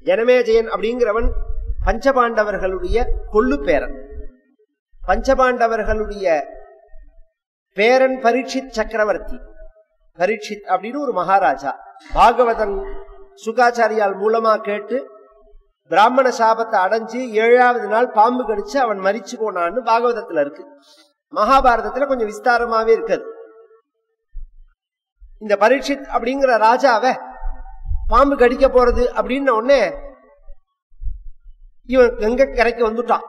ஜனமேஜயன் அப்படிங்கிறவன் பஞ்சபாண்டவர்களுடைய கொள்ளு பேரன். பஞ்சபாண்டவர்களுடைய பேரன் பரீட்சித் சக்கரவர்த்தி. பரீட்சித் அப்படின்னு ஒரு மகாராஜா. பாகவதன் சுகாச்சாரியால் மூலமா கேட்டு பிராமண சாபத்தை அடைஞ்சு 7வது நாள் பாம்பு கடிச்சு அவன் மரிச்சு போனான்னு பாகவதத்துல இருக்கு. மகாபாரதத்துல கொஞ்சம் விஸ்தாரமாவே இருக்குது. இந்த பரீட்சித் அப்படிங்கிற ராஜாவை பாம்பு கடிக்க போறது அப்படின்ன உடனே இவன் கங்கை கரைக்கு வந்துட்டான்.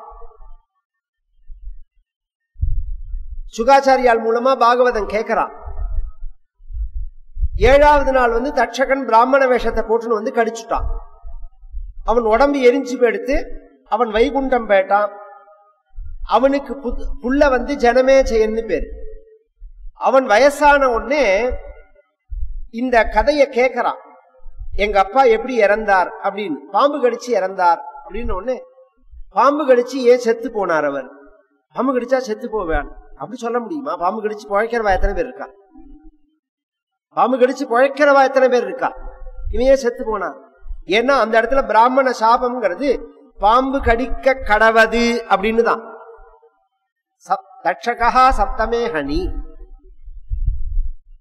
சுகாச்சாரியால் மூலமா பாகவதன் கேட்கிறான். 7வது நாள் தட்சகன் பிராமண வேஷத்தை போட்டுன்னு கடிச்சுட்டான். அவன் உடம்பு எரிஞ்சு போயிடுத்து. அவன் வைகுண்டம் போயிட்டான். அவனுக்கு புள்ள ஜனமேஜயன்னு பேரு. அவன் வயசான உடனே இந்த கதையை கேட்கிறான். எங்க அப்பா எப்படி இறந்தார் அப்படின்னு. பாம்பு கடிச்சு இறந்தார் அப்படின்னு உடனே, பாம்பு கடிச்சு ஏன் செத்து போனார் அவர்? பாம்பு கடிச்சா செத்து போவேன் அப்படி சொல்ல முடியுமா? பாம்பு கடிச்சு பிழைக்கிறவா எத்தனை பேர் இருக்கா? பாம்பு கடிச்சு பிழைக்கிறவா எத்தனை பேர் இருக்கா? இவன் ஏன் செத்து போனான்? ஏன்னா அந்த இடத்துல பிராமண சாபம்ங்கிறது பாம்பு கடிக்க கடவது அப்படின்னு தான். தட்சகா சப்தமே ஹனி.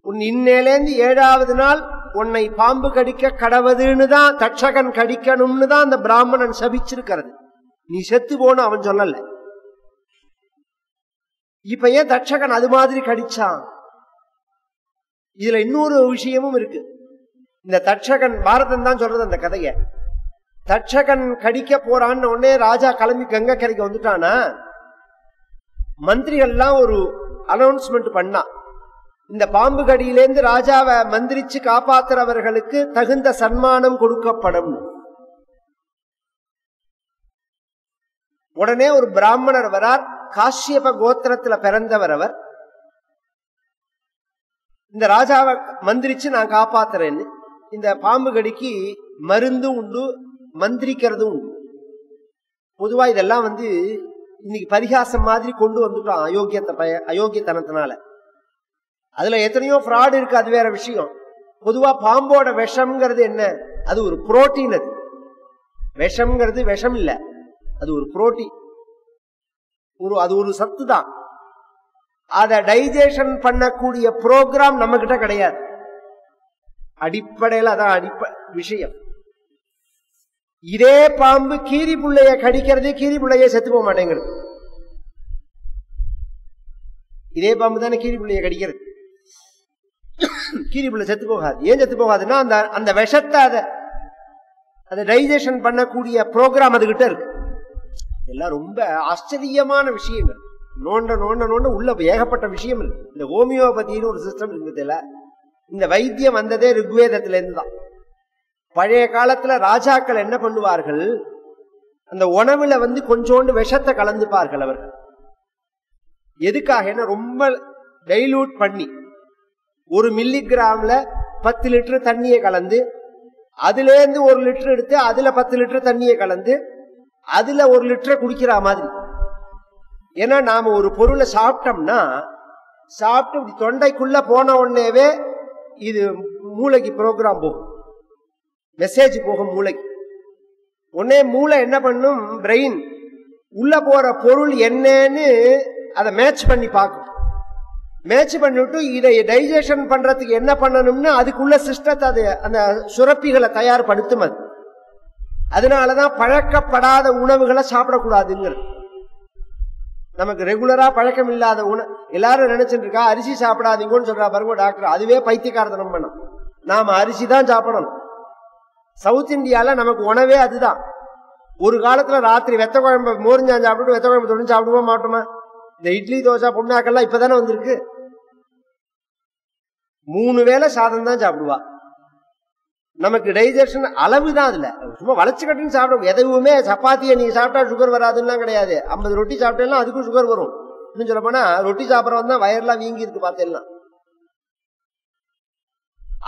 உன் இன்னேலேந்து 7வது நாள் உன்னை பாம்பு கடிக்க கடவுதுன்னு தான், தட்சகன் கடிக்கணும்னு தான் அந்த பிராமணன் சபிச்சிருக்கிறது. நீ செத்து போன அவன் சொல்லல. இப்ப ஏன் தட்சகன் அது மாதிரி கடிச்சான்? இதுல இன்னொரு விஷயமும் இருக்கு. இந்த தட்சகன், பாரதம் தான் சொல்றது அந்த கதைய. தட்சகன் கடிக்க போறான்னு உடனே ராஜா கிளம்பி கங்கை கரைக்கு வந்துட்டானா, மந்திரிகள்லாம் ஒரு அனௌன்ஸ்மெண்ட் பண்ணா, இந்த பாம்பு கடியிலேந்து ராஜாவை மந்திரிச்சு காப்பாத்துறவர்களுக்கு தகுந்த சன்மானம் கொடுக்கப்படும். உடனே ஒரு பிராமணர் வரார். காஷ்யப கோத்திரத்துல பிறந்தவர் அவர். இந்த ராஜாவை மந்திரிச்சு நான் காப்பாத்துறேன்னு. இந்த பாம்பு கடிக்கு மருந்து உண்டு, மந்திரிக்கிறதும் உண்டு. பொதுவா இதெல்லாம் இன்னைக்கு பரிகாசம் மாதிரி கொண்டு வந்துட்டோம் அயோக்கியத்தனத்தினால. அதுல எத்தனையோ ஃப்ராட் இருக்கு, அது வேற விஷயம். பொதுவா பாம்போட விஷம்ங்கிறது என்ன? அது ஒரு புரோட்டீன். அது விஷம்ங்கிறது விஷம் இல்ல, அது ஒரு புரோட்டீன், அது ஒரு சத்து தான். அதை டைஜஷன் பண்ணக்கூடிய ப்ரோக்ராம் நம்ம கிட்ட கிடையாது. அடிப்படையில் அதான் விஷயம். இதே பாம்பு கீரி புள்ளைய கடிக்கிறது, கீரி புள்ளைய செத்து போக மாட்டேங்கிறது. இதே பாம்பு தானே கீரி புள்ளைய கடிக்கிறது. கீரி புள்ள செத்து போகாது. ஏன் செத்து போகாதுன்னா அந்த விஷத்தை அதை டைஜஷன் பண்ணக்கூடிய ப்ரோக்ராம் அதுகிட்ட இருக்கு. எல்லாம் ரொம்ப ஆச்சரியமான விஷயங்கள். நோண்ட நோண்ட நோண்ட உள்ள ஏகப்பட்ட விஷயம் இருக்கு. இந்த ஹோமியோபதினு ஒரு சிஸ்டம் இருக்குதுல, இந்த வைத்தியம் வந்ததே ரிக்வேதத்துல இருந்து தான். பழைய காலத்துல ராஜாக்கள் என்ன பண்ணுவார்கள், அந்த உணவுல கொஞ்சோண்டு விஷத்தை கலந்துப்பார்கள் அவர்கள். எதுக்காக? ரொம்ப டைலூட் பண்ணி 1 மில்லிகிராம்ல 10 லிட்டர் தண்ணியை கலந்து, அதுல இருந்து 1 லிட்டர் எடுத்து அதுல 10 லிட்டர் தண்ணியை கலந்து அதுல 1 லிட்டர் குடிக்கிற மாதிரி. ஏன்னா நாம ஒரு பொருளை சாப்பிட்டோம்னா, சாப்பிட்டு இப்படி தொண்டைக்குள்ள போன உடனேவே இது மூளைக்கு ப்ரோக்ராம் போகும், மெசேஜ் போகும் மூளைக்கு. உடனே மூளை என்ன பண்ணும், பிரெயின் உள்ள போற பொருள் என்னன்னு அதை மேட்ச் பண்ணி பார்க்கும். மேட்ச் பண்ணிட்டு இதை டைஜஷன் பண்றதுக்கு என்ன பண்ணணும்னு அதுக்குள்ள சிஸ்டத்தை, அது அந்த சுரப்பிகளை தயார்படுத்தும். அது அதனாலதான் பழக்கப்படாத உணவுகளை சாப்பிடக்கூடாதுங்கிறது. நமக்கு ரெகுலரா பழக்கம் இல்லாத உணவு எல்லாரும் நினைச்சிட்டு இருக்கா, அரிசி சாப்பிடாதீங்கன்னு சொல்றா பாருங்க டாக்டர். அதுவே பைத்தியக்காரத்தனம் பண்ணும். நாம அரிசி தான் சாப்பிடணும். சவுத் இந்தியால நமக்கு உணவே அதுதான். ஒரு காலத்துல ராத்திரி வெத்த குழம்பு மோரிஞ்சான் சாப்பிட்டு வெத்த குழம்பு தொழில் சாப்பிடுவோமா மாட்டோமா? இந்த இட்லி தோசை பொண்ணாக்கெல்லாம் இப்பதானே வந்திருக்கு. 3 வேளை சாதம் தான் சாப்பிடுவா. நமக்கு டைஜஷன் அளவு தான். அதுல சும்மா வளைச்சு கட்டுன்னு சாப்பிடும். எதுவுமே சப்பாத்தியை நீங்க சாப்பிட்டா சுகர் வராதுன்னா கிடையாது. 50 ரொட்டி சாப்பிட்டேன்னா அதுக்கும் சுகர் வரும். இன்னும் சொல்ல போனா ரொட்டி சாப்பிட்றவன் தான் வயர்லாம் வீங்கி இருக்கு பார்த்தேன்னா.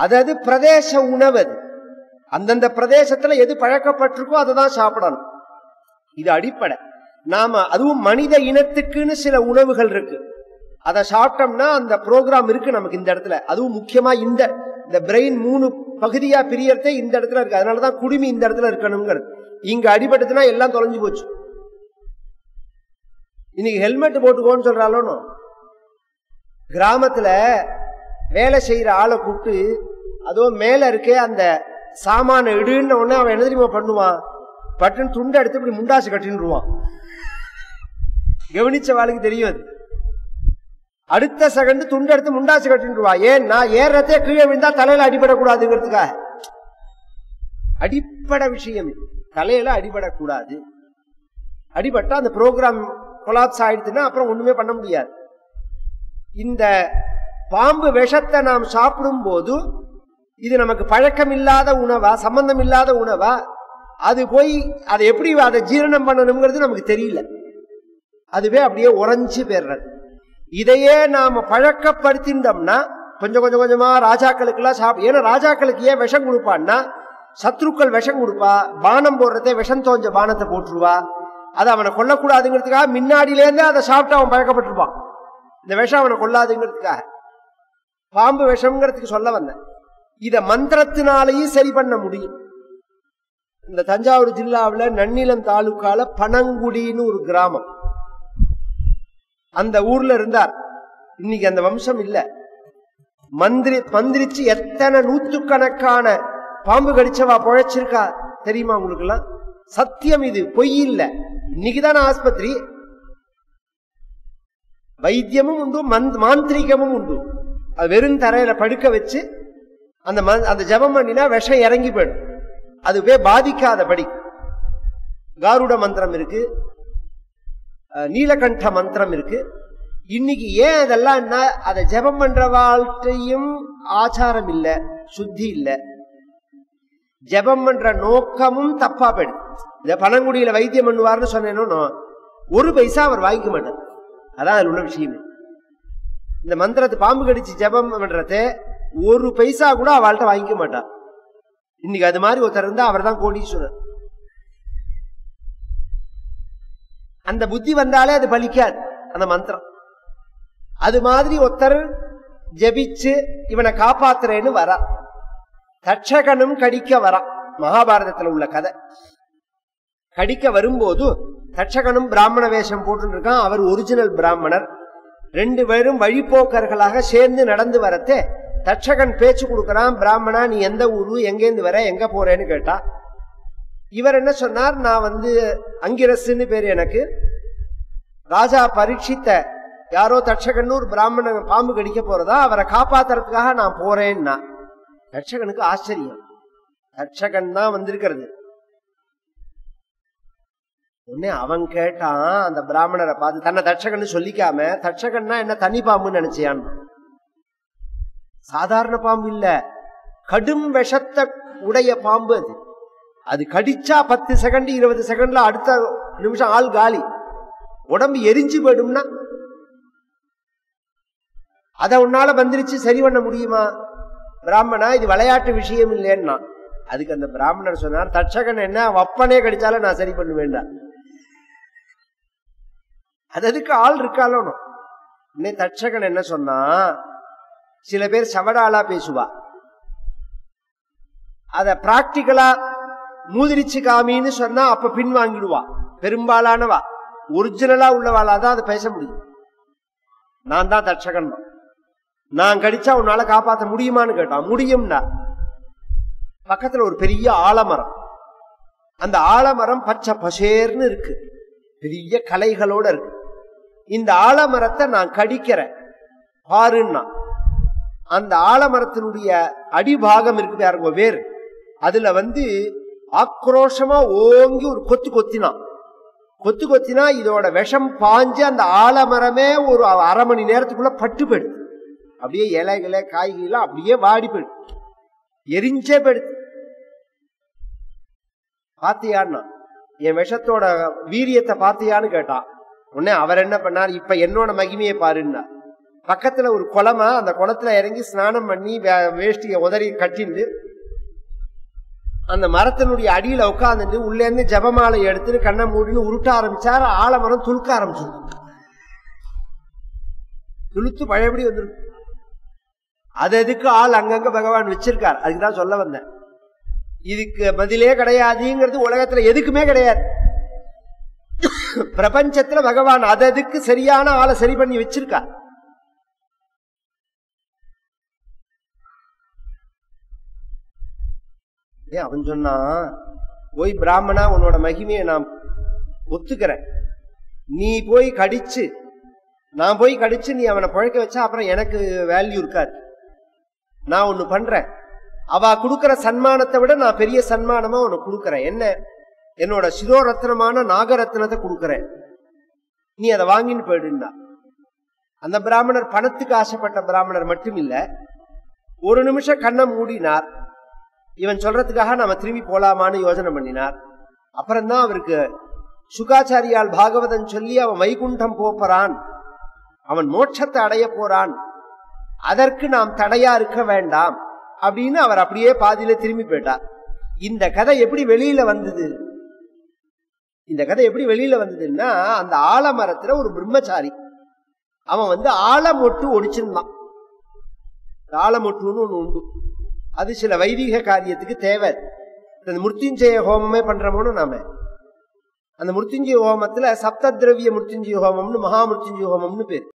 அதாவது பிரதேச உணவு. அது அந்தந்த பிரதேசத்துல எது பழக்கப்பட்டிருக்கோ அதை தான் சாப்பிடணும். இது அடிப்படை. நாம அதுவும் மனித இனத்துக்குன்னு சில உணவுகள் இருக்கு. அதை சாப்பிட்டோம்னா அந்த ப்ரோக்ராம் இருக்கு நமக்கு இந்த இடத்துல. அதுவும் முக்கியமா இந்த இந்த பிரெயின் 3 பகுதியா பிரியறதே இந்த இடத்துல இருக்கு. அதனாலதான் குடுமி இந்த இடத்துல இருக்கணுங்கிறது. இங்க அடிபட்டுதுன்னா எல்லாம் தொலைஞ்சு போச்சு. இன்னைக்கு ஹெல்மெட் போட்டுக்கோன்னு சொல்றாலும் கிராமத்துல வேலை செய்யற ஆளை கூப்பிட்டு அதோ மேல இருக்கே அந்த சாமான இடுன்னு உடனே அவன் என்ன தெரியுமா பண்ணுவான், பட்டுன்னு துண்டை எடுத்து இப்படி முண்டாசு கட்டின்னுருவான். கவனிச்ச வாளுக்கு தெரியும் அது. அடுத்த செகண்ட் துண்டு எடுத்து முண்டாசு கட்டின்னுருவா. ஏன்னா ஏறத்தே கீழே விழுந்தா தலையில அடிபடக்கூடாதுங்கிறதுக்காக. அடிப்படை விஷயம், தலையில அடிபடக்கூடாது. அடிபட்டா அந்த ப்ரோக்ராம் கொலாப்ஸ் ஆயிடுச்சுன்னா அப்புறம் ஒண்ணுமே பண்ண முடியாது. இந்த பாம்பு விஷத்தை நாம் சாப்பிடும் போது இது நமக்கு பழக்கம் இல்லாத உணவா, சம்பந்தம் இல்லாத உணவா, அது போய் அதை எப்படி அதை ஜீரணம் பண்ணணுங்கிறது நமக்கு தெரியல. அதுவே அப்படியே உறைஞ்சு போயிடுறது. இதையே நாம பழக்கப்படுத்திட்டோம்னா கொஞ்சம் கொஞ்சம் கொஞ்சமா ராஜாக்களுக்கு எல்லாம் ஏன்னா ராஜாக்களுக்கு ஏன் விஷம் கொடுப்பான்னா, சத்ருக்கள் விஷம் கொடுப்பா, பானம் போடுறதே விஷம் தோஞ்ச பானத்தை போட்டுருவா. அதை அவனை கொல்லக்கூடாதுங்கிறதுக்காக முன்னாடியிலேருந்து அதை சாப்பிட்டு அவன் பழக்கப்பட்டிருப்பான். இந்த விஷம் அவனை கொல்லாதுங்கிறதுக்காக பாம்பு விஷம்ங்கிறதுக்கு சொல்ல வந்தேன். இத மந்திரத்தினாலேயும் சரி பண்ண முடியும். இந்த தஞ்சாவூர் ஜில்லாவில் நன்னிலம் தாலுக்கால பனங்குடின்னு ஒரு கிராமம், அந்த ஊர்ல இருந்தார். இன்னைக்கு அந்த வம்சம் இல்ல. மந்திரிச்சு எத்தனை நூற்றுக்கணக்கான பாம்பு கடிச்சவா பொழைச்சிருக்கா தெரியுமா உங்களுக்கு எல்லாம்? சத்தியம், இது பொய் இல்ல. இன்னைக்குதான ஆஸ்பத்திரி. வைத்தியமும் உண்டு, மாந்திரிகமும் உண்டு. அது வெறும் தரையில படுக்க வச்சு அந்த ஜபம் பண்ணினா விஷம் இறங்கி போயிடும். அதுவே பாதிக்காதபடி காருட மந்திரம் இருக்கு, நீலகண்ட மந்திரம் இருக்கு. இன்னைக்கு ஏன் அதெல்லாம் அதை ஜபம் பண்ற வாழ்க்கையும் ஆச்சாரம் இல்ல, சுத்தி இல்ல. ஜபம் பண்ற நோக்கமும் தப்பா போயிடும். இந்த பனங்குடியில வைத்தியம் பண்ணுவார்னு சொன்னேன்னு 1 பைசா அவர் வாங்கிக்க மாட்டார். அதான் அதுல உள்ள விஷயமே. இந்த மந்திரத்தை பாம்பு கடிச்சு ஜபம் பண்றத 1 பைசா கூட அவள்கிட்ட வாங்கிக்க மாட்டார். இன்னைக்கு அது மாதிரி ஒருத்தர் இருந்தா அவர் தான் கோடீஸ்வரர். அந்த புத்தி வந்தாலே அது பலிக்காது அந்த மந்திரம். அது மாதிரி ஒருத்தர் ஜபிச்சு இவனை காப்பாத்துறேன்னு வரா. தட்சகனும் கடிக்க வரா. மகாபாரதத்துல உள்ள கதை. கடிக்க வரும்போது தட்சகனும் பிராமண வேஷம் போட்டு இருக்கான். அவர் ஒரிஜினல் பிராமணர். 2 பேரும் வழிபோக்கர்களாக சேர்ந்து நடந்து வரத்தே தட்சகன் பேச்சு கொடுக்கறான். பிராமணா, நீ எந்த ஊரு, எங்கேருந்து வர, எங்க போறேன்னு கேட்டா. இவர் என்ன சொன்னார், நான் அங்கிரசுன்னு பேரு எனக்கு, ராஜா பரீட்சித்த யாரோ தட்சகன் ஒரு பிராமணன் பாம்பு கடிக்க போறதா, அவரை காப்பாத்துறதுக்காக நான் போறேன்னா. தட்சகனுக்கு ஆச்சரியம், தட்சகன் தான் வந்திருக்கிறது. உடனே அவன் கேட்டான், அந்த பிராமணரை பார்த்து, தன்னை தட்சகன் சொல்லிக்காம, தட்சகன்னா என்ன தனி பாம்புன்னு நினைச்சியான்? சாதாரண பாம்பு இல்ல, கடும் விஷத்தை உடைய பாம்பு அது. அது கடிச்சா 10 செகண்ட் 20 செகண்ட்ல அடுத்த நிமிஷம் ஆள் காலி, உடம்பு எரிஞ்சு போயிடும்னா அத உன்னால வந்துருச்சு சரி பண்ண முடியுமா? பிராமணா, இது விளையாட்டு விஷயம் இல்லைன்னா. அதுக்கு அந்த பிராமணர் சொன்னார், தட்சகன் என்ன வப்பனே கடிச்சாலும் நான் சரி பண்ண வேண்டாம். அதுக்கு ஆள் இருக்காலும். இன்னே தட்சகன் என்ன சொன்னா, சில பேர் சவடாலா பேசுவா, அத பிராக்டிகலா மூதிரிச்சு காமின்னு சொன்னா அப்ப பின் வாங்கிடுவா. பெரும்பாலானவா ஒரிஜினலா உள்ளவாளாதான் அதை பேச முடியும். நான் தான் தட்சகன், நான் கடிச்சா உன்னால காப்பாற்ற முடியுமான்னு கேட்டான். முடியும்னா. பக்கத்துல ஒரு பெரிய ஆலமரம், அந்த ஆலமரம் பச்சை பசேர்னு இருக்கு, பெரிய கலைகளோட இருக்கு. இந்த ஆலமரத்தை நான் கடிக்கிறேன் பாருன்னா, அந்த ஆலமரத்தினுடைய அடிபாகம் இருக்கு பாருங்க, வேர், அதுல ஆக்ரோஷமா ஓங்கி ஒரு கொத்து கொத்தினா இதோட விஷம் பாஞ்சு அந்த ஆலமரமே ஒரு 1/2 மணி நேரத்துக்குள்ள பட்டு போயிடுது. அப்படியே இலைகளை காய்கறிலாம் அப்படியே வாடி போயிடுது, எரிஞ்சே போயிடுது. பாத்தியான்னா, என் விஷத்தோட வீரியத்தை பாத்தியான்னு கேட்டான். உடனே அவர் என்ன பண்ணார், இப்ப என்னோட மகிமையை பாருன்னா, பக்கத்துல ஒரு குளமா, அந்த குளத்துல இறங்கி ஸ்நானம் பண்ணி வேஷ்டியை உதறி கட்டிட்டு அந்த மரத்தினுடைய அடியில உட்கார்ந்துட்டு உள்ளே இருந்து ஜபமாலை எடுத்துட்டு கண்ணை மூடின்னு உருட்ட ஆரம்பிச்சாரு. ஆலமரம் துளுக்க ஆரம்பிச்சு, துளுத்து பழையபடி வந்துருக்கு. அது எதுக்கு ஆள் அங்கங்க பகவான் வச்சிருக்கார், அதுக்குதான் சொல்ல வந்தேன். இதுக்கு பதிலே கிடையாதுங்கிறது உலகத்துல எதுக்குமே கிடையாது. பிரபஞ்சத்துல பகவான் அதுக்கு சரியான ஆளை சரி பண்ணி வச்சிருக்கார். அவன் சொன்னா, போய் பிராமணா உன்னோட மகிமையை நான் ஒத்துக்கிறேன், நீ போய் கடிச்சு நான் போய் கடிச்சு நீ அவனை பழக்க வச்சா அப்புறம் எனக்கு வேல்யூ இருக்காது. நான் ஒண்ணு பண்றேன், அவ கொடுக்கிற சன்மானத்தை விட நான் பெரிய சன்மானமா உனக்கு கொடுக்கறேன். என்ன? என்னோட சிரோரத்னமான நாகரத்னத்தை கொடுக்கறேன், நீ அதை வாங்கின்னு போயிடுன்னா. அந்த பிராமணர் பணத்துக்கு ஆசைப்பட்ட பிராமணர் மட்டும் இல்ல, ஒரு நிமிஷம் கண்ணை மூடினார். இவன் சொல்றதுக்காக நாம திரும்பி போலாமான்னு யோசனை பண்ணினார். அப்புறம்தான் அவருக்கு சுகாச்சாரியால் பாகவதன் சொல்லி அவன் வைகுண்டம் போறான், அவன் மோட்சத்தை அடைய போறான், அதற்கு நாம் தடையா இருக்க வேண்டாம் அப்படின்னு அவர் அப்படியே பாதியில திரும்பி போயிட்டார். இந்த கதை எப்படி வெளியில வந்தது? இந்த கதை எப்படி வெளியில வந்ததுன்னா, அந்த ஆலமரத்துல ஒரு பிரம்மச்சாரி அவன் ஆலமொட்டு ஒடிச்சிருந்தான். ஆலமொட்டுன்னு ஒண்ணு உண்டு, அது சில வைதிக காரியத்துக்கு தேவை. மிருத்யுஞ்சய ஹோமமே பண்றோம்னு நாம, அந்த மிருத்யுஞ்சய ஹோமத்துல சப்த திரவிய மிருத்யுஞ்சய ஹோமம்னு மகா மிருத்யுஞ்சய ஹோமம்னு பேர்.